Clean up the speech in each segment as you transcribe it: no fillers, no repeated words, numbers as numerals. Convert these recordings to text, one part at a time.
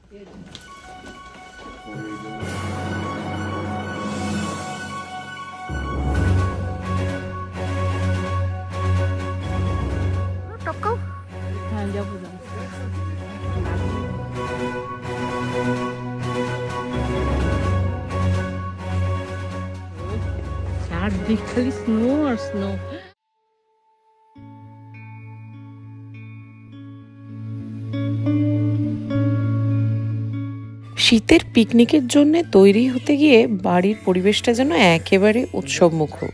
খালি স্নো আর স্নো। শীতের পিকনিকের জন্য তৈরি হতে গিয়ে বাড়ির পরিবেশটা যেন একেবারে উৎসব মুখর।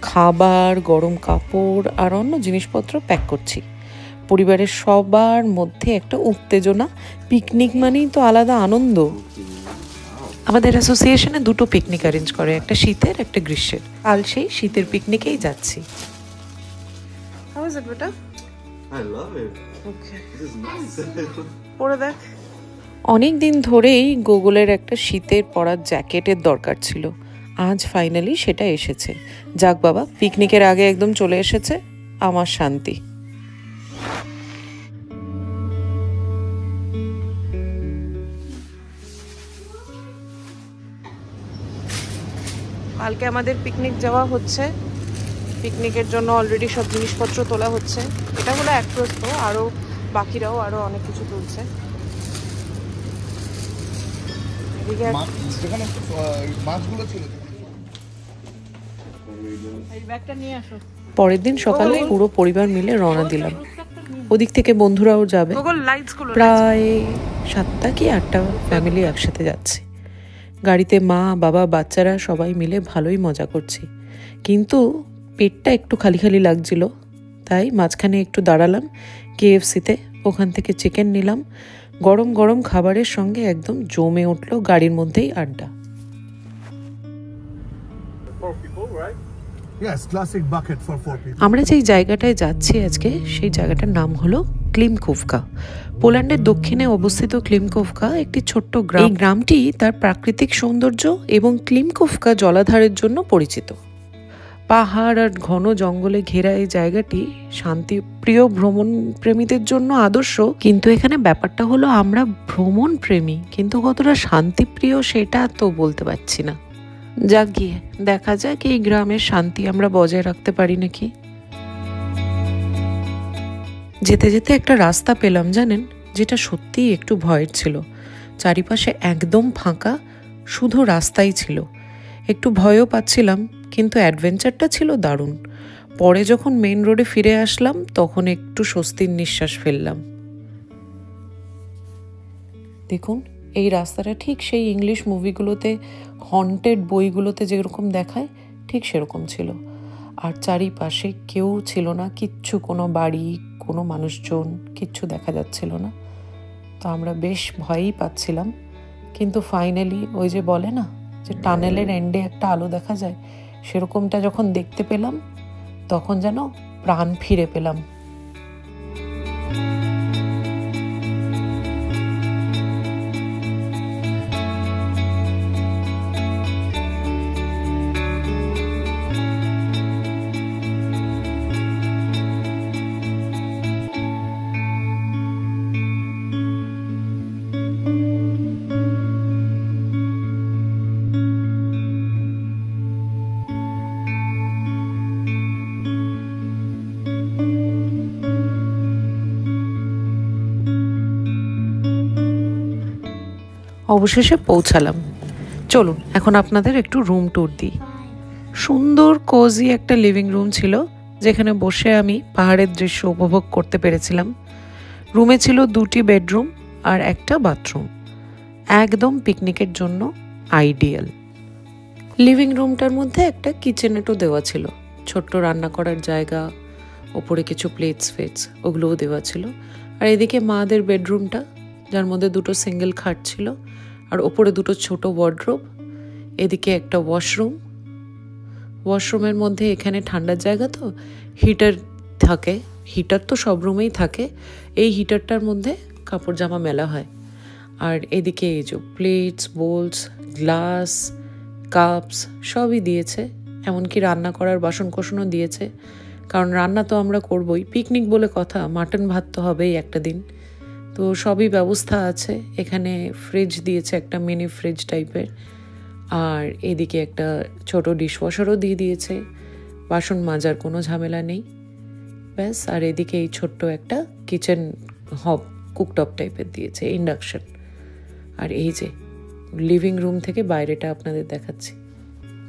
খাবার, গরম কাপড় আর অন্য জিনিসপত্র প্যাক করছি। পরিবারের সবার মধ্যে একটা উত্তেজনা, পিকনিক মানেই তো আলাদা আনন্দ। আমাদের অ্যাসোসিয়েশনে দুটো পিকনিক অ্যারেঞ্জ করে, একটা শীতের একটা গ্রীষ্মের। কাল সেই শীতের পিকনিকেই যাচ্ছি। How is it, beta? I love it. Okay. This is nice. পরে দেখ। অনেক দিন ধরেই গুগলের একটা শীতের পরার জ্যাকেটের দরকার ছিল। আজ ফাইনালি সেটা এসেছে। যাক বাবা, পিকনিকের আগে একদম চলে এসেছে, আমার শান্তি। কালকে আমাদের পিকনিক যাওয়া হচ্ছে। পিকনিকের জন্য অলরেডি সব জিনিসপত্র তোলা হচ্ছে। এটা হলো এক প্রস্ত, আরও বাকিরাও আরও অনেক কিছু তুলছে। পরের দিন সকালে পুরো পরিবার মিলে রওনা দিলাম। ওদিক থেকে বন্ধুরাও যাবে। প্রায় 7টা কি 8টা ফ্যামিলি একসাথে যাচ্ছে। গাড়িতে মা, বাবা, বাচ্চারা সবাই মিলে ভালোই মজা করছি। কিন্তু পেটটা একটু খালি খালি লাগছিল, তাই মাঝখানে একটু দাঁড়ালাম KFC-তে। ওখান থেকে চিকেন নিলাম। গরম গরম খাবারের সঙ্গে একদম জমে উঠলো গাড়ির মধ্যেই আড্ডা। আমরা যেই জায়গাটায় যাচ্ছি আজকে, সেই জায়গাটার নাম হলো ক্লিমকোভকা। পোল্যান্ডের দক্ষিণে অবস্থিত ক্লিমকোভকা একটি ছোট্ট গ্রাম। এই গ্রামটি তার প্রাকৃতিক সৌন্দর্য এবং ক্লিমকোভকা জলাধারের জন্য পরিচিত। পাহাড় আর ঘন জঙ্গলে ঘেরা এই জায়গাটি শান্তিপ্রিয় ভ্রমণ প্রেমীদের জন্য আদর্শ। কিন্তু এখানে ব্যাপারটা হলো, আমরা ভ্রমণ প্রেমী, কিন্তু কতটা শান্তিপ্রিয় সেটা তো বলতে পারছি না। যাক গিয়ে দেখা যাক এই গ্রামের শান্তি আমরা বজায় রাখতে পারি নাকি। যেতে যেতে একটা রাস্তা পেলাম জানেন, যেটা সত্যিই একটু ভয়ের ছিল। চারিপাশে একদম ফাঁকা, শুধু রাস্তাই ছিল। একটু ভয়ও পাচ্ছিলাম, কিন্তু অ্যাডভেঞ্চারটা ছিল দারুণ। পরে যখন মেইন রোডে ফিরে আসলাম, তখন একটু স্বস্তির নিঃশ্বাস ফেললাম। দেখুন, এই রাস্তাটা ঠিক সেই ইংলিশ মুভিগুলোতে, হন্টেড বইগুলোতে যেরকম দেখায়, ঠিক সেরকম ছিল। আর চারিপাশে কেউ ছিল না, কিচ্ছু, কোনো বাড়ি, কোনো মানুষজন, কিচ্ছু দেখা যাচ্ছিল না। তো আমরা বেশ ভয়ই পাচ্ছিলাম। কিন্তু ফাইনালি ওই যে বলে না যে টানেলের এন্ডে একটা আলো দেখা যায়, সেরকমটা যখন দেখতে পেলাম, তখন যেন প্রাণ ফিরে পেলাম। অবশেষে পৌঁছালাম। চলুন এখন আপনাদের একটু রুম ট্যুর দিই। সুন্দর কোজি একটা লিভিং রুম ছিল, যেখানে বসে আমি পাহাড়ের দৃশ্য উপভোগ করতে পেরেছিলাম। রুমে ছিল 2টি বেডরুম আর একটা বাথরুম, একদম পিকনিকের জন্য আইডিয়াল। লিভিং রুমটার মধ্যে একটা কিচেনেটও দেওয়া ছিল, ছোট্ট রান্না করার জায়গা, ওপরে কিছু প্লেটস ফেটস ওগুলোও দেওয়া ছিল। আর এদিকে মাদের বেডরুমটা, যার মধ্যে 2টো সিঙ্গেল খাট ছিল আর ওপরে 2টো ছোট ওয়ার্ডরোব। এদিকে একটা ওয়াশরুম। ওয়াশরুমের মধ্যে এখানে ঠান্ডার জায়গা তো হিটার থাকে, হিটার তো সব রুমেই থাকে। এই হিটারটার মধ্যে কাপড় জামা মেলা হয়। আর এদিকে এই যে প্লেটস, বোলস, গ্লাস, কাপস সবই দিয়েছে, এমনকি রান্না করার বাসন কোসনও দিয়েছে। কারণ রান্না তো আমরা করবই, পিকনিক বলে কথা, মাটন ভাত তো হবেই একটা দিন। তো সবই ব্যবস্থা আছে। এখানে ফ্রিজ দিয়েছে, একটা মিনি ফ্রিজ টাইপের, আর এদিকে একটা ছোট ডিশওয়াশারও দিয়ে দিয়েছে, বাসন মাজার কোনো ঝামেলা নেই ব্যাস। আর এদিকে এই ছোট্ট একটা কিচেন হব কুকটপ টাইপের দিয়েছে, ইন্ডাকশন। আর এই যে লিভিং রুম থেকে বাইরেটা আপনাদের দেখাচ্ছি।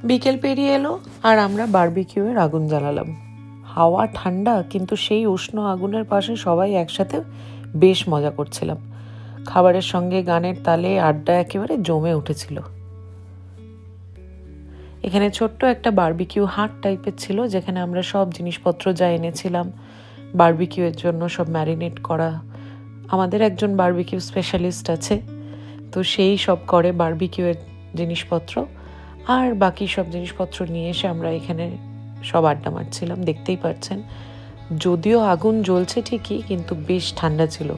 বিকেল পেরিয়ে এলো আর আমরা বারবিকিউয়ের আগুন জ্বালালাম। হাওয়া ঠান্ডা, কিন্তু সেই উষ্ণ আগুনের পাশে সবাই একসাথে বেশ মজা করছিলাম। খাবারের সঙ্গে গানের তালে আড্ডা একেবারে জমে উঠেছিল। এখানে ছোট্ট একটা বারবিকিউ হাট টাইপের ছিল, যেখানে আমরা সব জিনিসপত্র যা এনেছিলাম বারবিকিউয়ের জন্য সব ম্যারিনেট করা। আমাদের একজন বারবিকিউ স্পেশালিস্ট আছে, তো সেই সব করে বারবিকিউয়ের জিনিসপত্র। আর বাকি সব জিনিসপত্র নিয়ে এসে আমরা এখানে সব আড্ডা মারছিলাম। দেখতেই পাচ্ছেন, যদিও আগুন জ্বলছে ঠিকই, কিন্তু বেশ ঠান্ডা ছিল।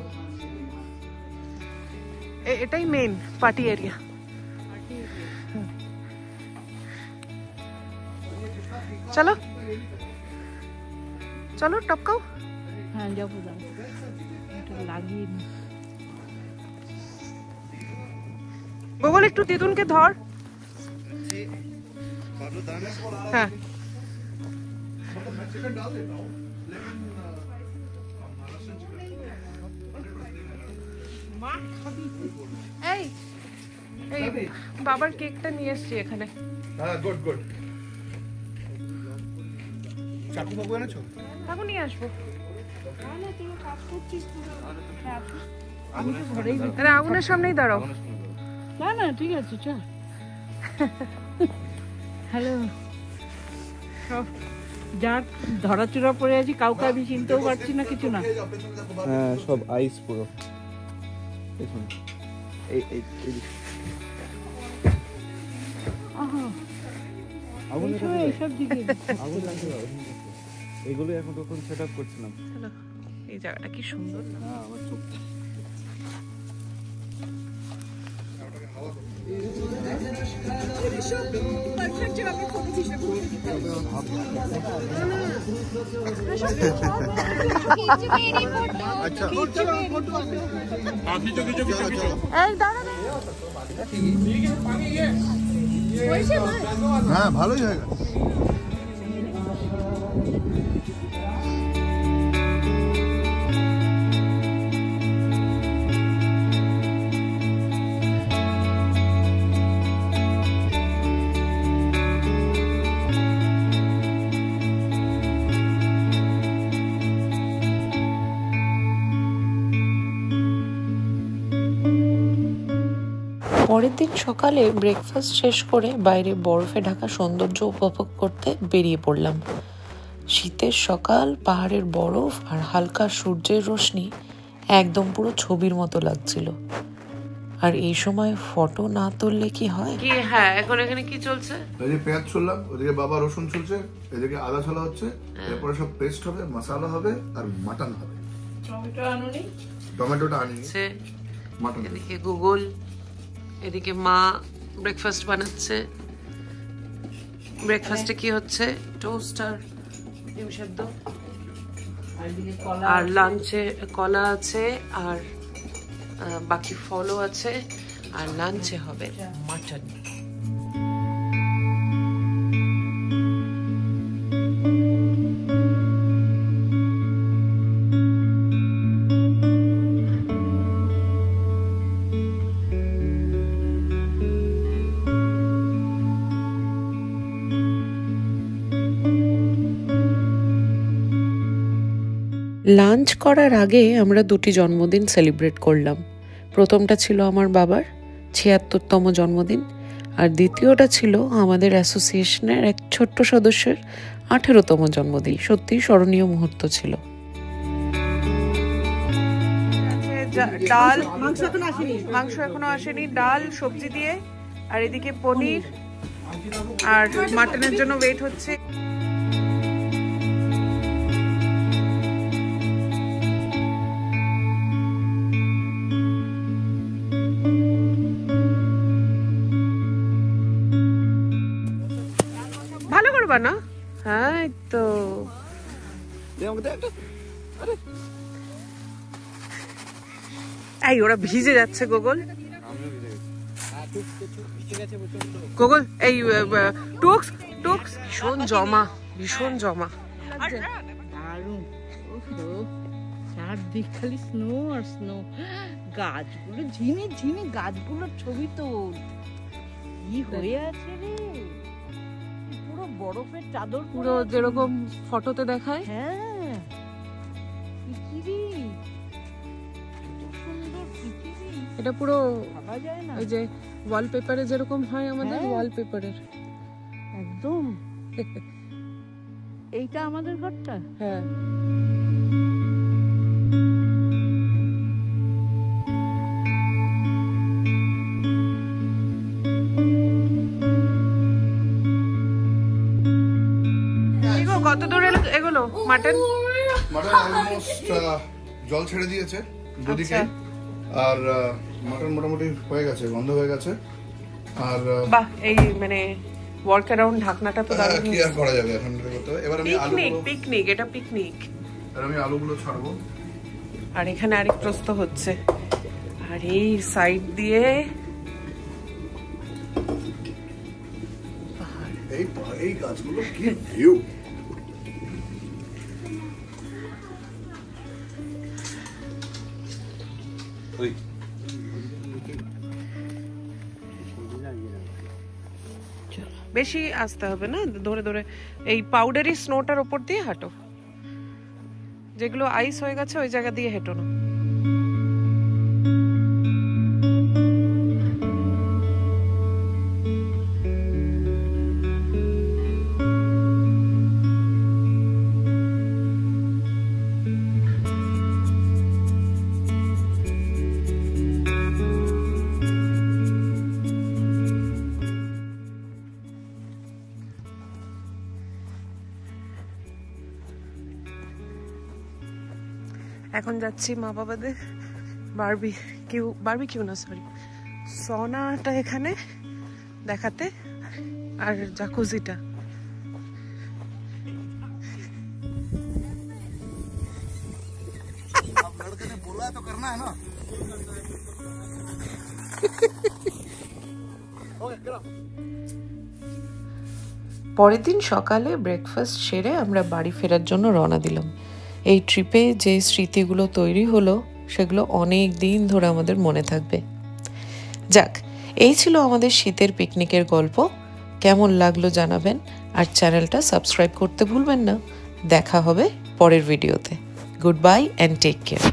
এটাই মেইন পার্টি এরিয়া। চলো চলো টপকাও। হ্যাঁ যাবো যাবো, এটা লাগিয়ে নি। গোগল একটু তিতুনকে ধর। হ্যাঁ এই এই বাবার কেকটা নিয়ে এসছি এখানে। হ্যাঁ গুড গুড। চাকু বাবু এনেছো? চাকু নিয়ে আসবো। আমি তো ঘরেই আরে আগুনের সামনেই দাঁড়াও। না না ঠিক আছে চল। হ্যালো, সব যার ধরাচুরা পড়ে আছি, কাউকে আমি চিনতেও পারছি না, কিছু না। হ্যাঁ সব আইস পুরো। এই এই এইসব দিকে এগুলো এখন তখন সেট আপ করছিলাম। এই জায়গাটা কি সুন্দর না? হ্যাঁ ভালোই হয়ে গেছে। পরের দিন সকালে ব্রেকফাস্ট শেষ করে বাইরে বরফে ঢাকা সৌন্দর্য উপভোগ করতে বেরিয়ে পড়লাম। শীতের সকাল, পাহাড়ের বরফ আর হালকা সূর্যের রোশনি একদম পুরো ছবির মতো লাগছিল। আর এই সময় ফটো না তুললে কি হয়? কি হ্যাঁ, এখন এখানে কি চলছে? এই পেঁয়াজ ছুললাম, ওদিকে বাবা রসুন ছুলছে, এদিকে আদা ছলা হচ্ছে, এরপরে সব পেস্ট হবে, মশলা হবে আর মাটন হবে। টমেটো আনুনি? টমেটোটা আনিনি, মাটন। এদিকে গুগল, এদিকে মা ব্রেকফাস্ট বানাচ্ছে। ব্রেকফাস্টে কি হচ্ছে? টোস্ট আর ডিম সেদ্ধ। আর লাঞ্চে কলা আছে, আর বাকি ফলও আছে। আর লাঞ্চে হবে মাটন। লাঞ্চ করার আগে আমরা দুটি জন্মদিন সেলিব্রেট করলাম। প্রথমটা ছিল আমার বাবার ৭৬তম জন্মদিন, আর দ্বিতীয়টা ছিল আমাদের অ্যাসোসিয়েশনের এক ছোট্ট সদস্যের ১৮তম জন্মদিন। সত্যি স্মরণীয় মুহূর্ত ছিল। ডাল, মাংস এখনো আসেনি, ডাল সবজি দিয়ে, আর এদিকে পনির, আর মাটনের জন্য ওয়েট হচ্ছে। ভালো করবা না? হ্যাঁ তো এই ওরা ভিজে যাচ্ছে গোগল। গোগল এই টুকস টুকস ভীষণ জমা, ভীষণ জমা। দারুণ, চারদিক খালি স্নো আর স্নো। গাছগুলো ঝিমি ঝিমি, গাছগুলোর ছবি তোল, কি হয়ে আছে রে, পুরো বরফের চাদর, পুরো যেরকম ফটোতে দেখায়। হ্যাঁ, পৃথিবী সুন্দর পৃথিবী, এটা পুরো ভাবা যায় না। ওই যে ওয়ালপেপারে যেরকম হয় আমাদের, ওয়ালপেপারের একদম। এইটা আমাদের ঘরটা। হ্যাঁ। কত দূর এগুলো মাটন? মাটন অলমোস্ট জল ছেড়ে দিয়েছে দুদিকে, আর মাটন মোটামুটি হয়ে গেছে, বন্ধ হয়ে গেছে। আর বাহ, এই মানে ওয়ার্ক অ্যারাউন্ড ঢাকনাটা তো দারুণ। কি আর করা যাবে এখন করতে হবে। এবার আমি পিকনিক, এটা পিকনিক। আর আমি আলুগুলো ছাড়বো। আর এখানে আরেক প্রস্ত হচ্ছে, আর এই সাইড দিয়ে এই গাছগুলো কি ভিউ। বেশি আসতে হবে না, ধরে ধরে এই পাউডারি স্নোটার উপর দিয়ে হাঁটো, যেগুলো আইস হয়ে গেছে ওই জায়গা দিয়ে হেঁটো না। এখন যাচ্ছি মা বাবাদের বারবিকিউ না সরি, সনাটা এখানে দেখাতে, আর জাকুজিটা। পরের দিন সকালে ব্রেকফাস্ট সেরে আমরা বাড়ি ফেরার জন্য রওনা দিলাম। এই ট্রিপে যে স্মৃতিগুলো তৈরি হলো সেগুলো অনেক দিন ধরে আমাদের মনে থাকবে। যাক, এই ছিল আমাদের শীতের পিকনিকের গল্প। কেমন লাগলো জানাবেন, আর চ্যানেলটা সাবস্ক্রাইব করতে ভুলবেন না। দেখা হবে পরের ভিডিওতে। Good bye and take care.